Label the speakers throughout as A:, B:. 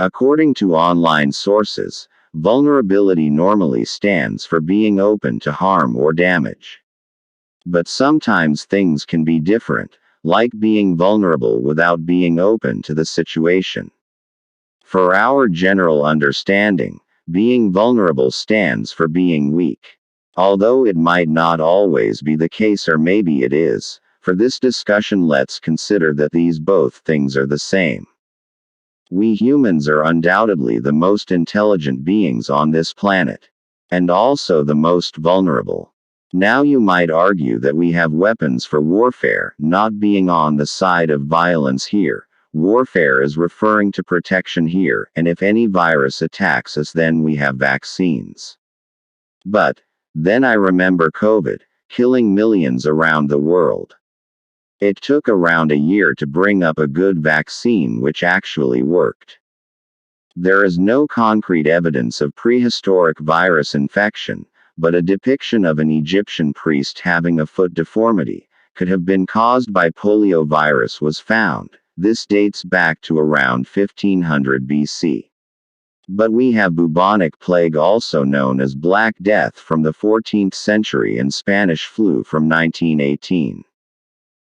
A: According to online sources, vulnerability normally stands for being open to harm or damage. But sometimes things can be different, like being vulnerable without being open to the situation. For our general understanding, being vulnerable stands for being weak. Although it might not always be the case, or maybe it is, for this discussion let's consider that these both things are the same. We humans are undoubtedly the most intelligent beings on this planet. And also the most vulnerable. Now you might argue that we have weapons for warfare, not being on the side of violence here. Warfare is referring to protection here, and if any virus attacks us then we have vaccines. But then I remember COVID, killing millions around the world. It took around a year to bring up a good vaccine which actually worked. There is no concrete evidence of prehistoric virus infection, but a depiction of an Egyptian priest having a foot deformity could have been caused by poliovirus was found. This dates back to around 1500 BC. But we have bubonic plague, also known as Black Death, from the 14th century, and Spanish flu from 1918.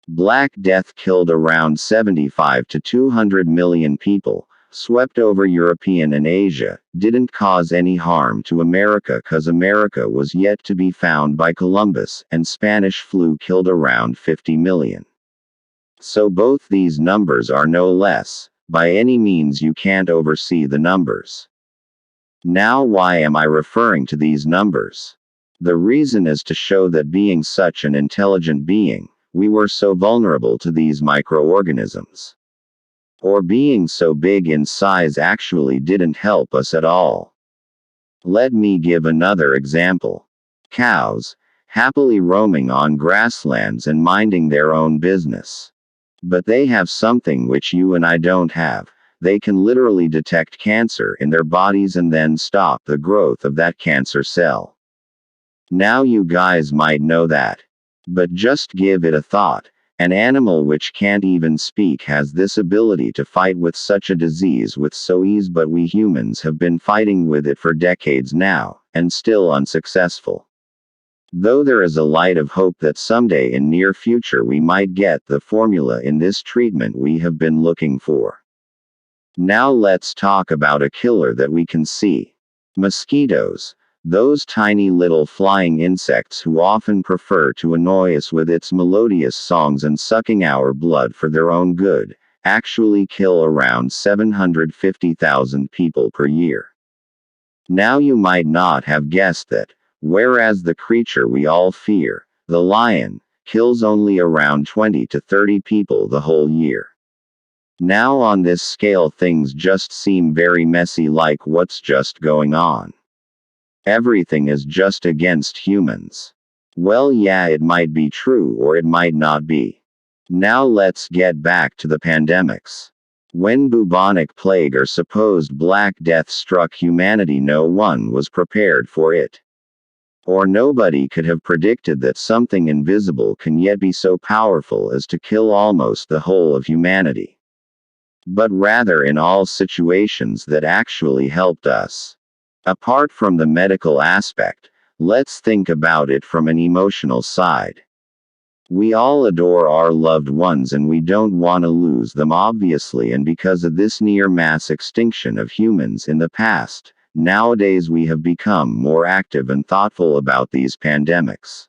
A: Black Death killed around 75 to 200 million people, swept over European and Asia, didn't cause any harm to America cause America was yet to be found by Columbus, and Spanish flu killed around 50 million. So both these numbers are no less. By any means you can't oversee the numbers. Now why am I referring to these numbers? The reason is to show that being such an intelligent being, we were so vulnerable to these microorganisms. Or being so big in size actually didn't help us at all. Let me give another example. Cows, happily roaming on grasslands and minding their own business. But they have something which you and I don't have. They can literally detect cancer in their bodies and then stop the growth of that cancer cell. Now you guys might know that. But just give it a thought. An animal which can't even speak has this ability to fight with such a disease with so ease, but we humans have been fighting with it for decades now, and still unsuccessful. Though there is a light of hope that someday in near future we might get the formula in this treatment we have been looking for. Now let's talk about a killer that we can see. Mosquitoes. Those tiny little flying insects who often prefer to annoy us with its melodious songs and sucking our blood for their own good, actually kill around 750,000 people per year. Now you might not have guessed that, whereas the creature we all fear, the lion, kills only around 20 to 30 people the whole year. Now on this scale things just seem very messy, like what's just going on? Everything is just against humans. Well, yeah, it might be true or it might not be. Now let's get back to the pandemics. When bubonic plague or supposed Black Death struck humanity, no one was prepared for it. Or nobody could have predicted that something invisible can yet be so powerful as to kill almost the whole of humanity. But rather in all situations that actually helped us. Apart from the medical aspect, let's think about it from an emotional side. We all adore our loved ones and we don't want to lose them, obviously, and because of this near mass extinction of humans in the past, nowadays we have become more active and thoughtful about these pandemics.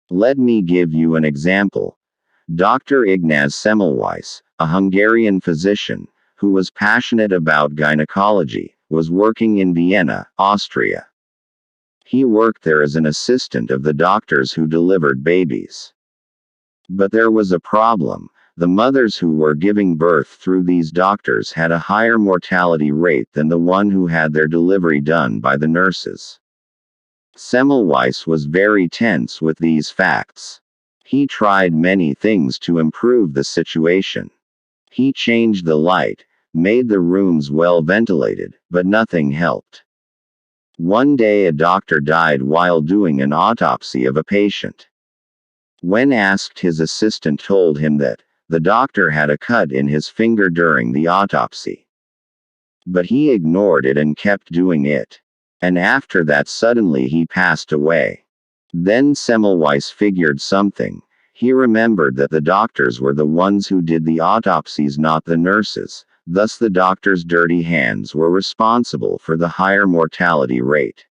A: Let me give you an example. Dr. Ignaz Semmelweis, a Hungarian physician, who was passionate about gynecology, was working in Vienna, Austria. He worked there as an assistant of the doctors who delivered babies. But there was a problem. The mothers who were giving birth through these doctors had a higher mortality rate than the one who had their delivery done by the nurses. Semmelweis was very tense with these facts. He tried many things to improve the situation. He changed the light, made the rooms well ventilated, but nothing helped. One day a doctor died while doing an autopsy of a patient. When asked, his assistant told him that the doctor had a cut in his finger during the autopsy. But he ignored it and kept doing it. And after that suddenly he passed away. Then Semmelweis figured something. He remembered that the doctors were the ones who did the autopsies, not the nurses. Thus the doctors' dirty hands were responsible for the higher mortality rate.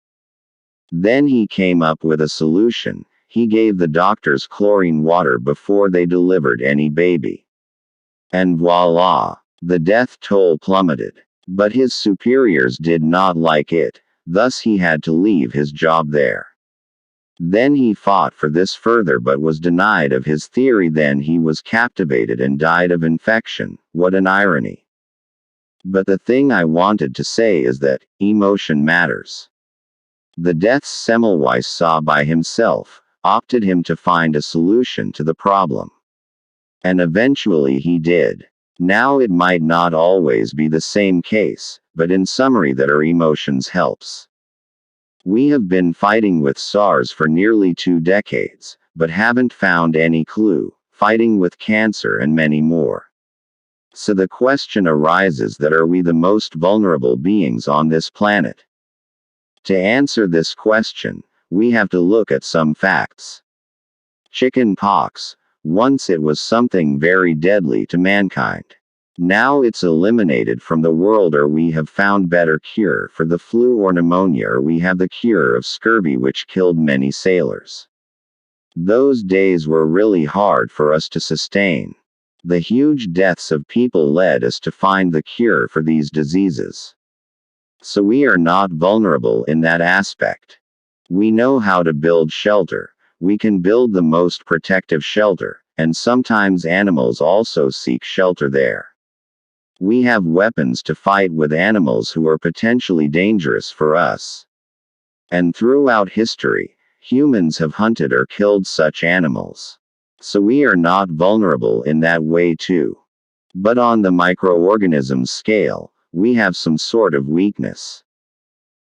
A: Then he came up with a solution. He gave the doctors chlorine water before they delivered any baby. And voila! The death toll plummeted. But his superiors did not like it. Thus he had to leave his job there. Then he fought for this further but was denied of his theory. Then he was captivated and died of infection. What an irony. But the thing I wanted to say is that emotion matters. The deaths Semmelweis saw by himself opted him to find a solution to the problem. And eventually he did. Now it might not always be the same case, but in summary that our emotions helps. We have been fighting with SARS for nearly 2 decades, but haven't found any clue, fighting with cancer and many more. So the question arises that are we the most vulnerable beings on this planet? To answer this question, we have to look at some facts. Chicken pox. Once it was something very deadly to mankind. Now it's eliminated from the world, or we have found better cure for the flu or pneumonia, or we have the cure of scurvy which killed many sailors. Those days were really hard for us to sustain. The huge deaths of people led us to find the cure for these diseases. So we are not vulnerable in that aspect. We know how to build shelter. We can build the most protective shelter, and sometimes animals also seek shelter there. We have weapons to fight with animals who are potentially dangerous for us. And throughout history, humans have hunted or killed such animals. So we are not vulnerable in that way too. But on the microorganisms scale, we have some sort of weakness.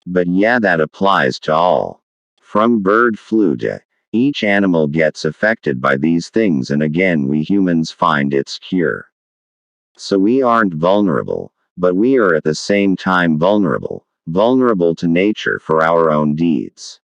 A: But yeah, that applies to all. From bird flu to each animal gets affected by these things, and again we humans find its cure. So we aren't vulnerable, but we are at the same time vulnerable to nature for our own deeds.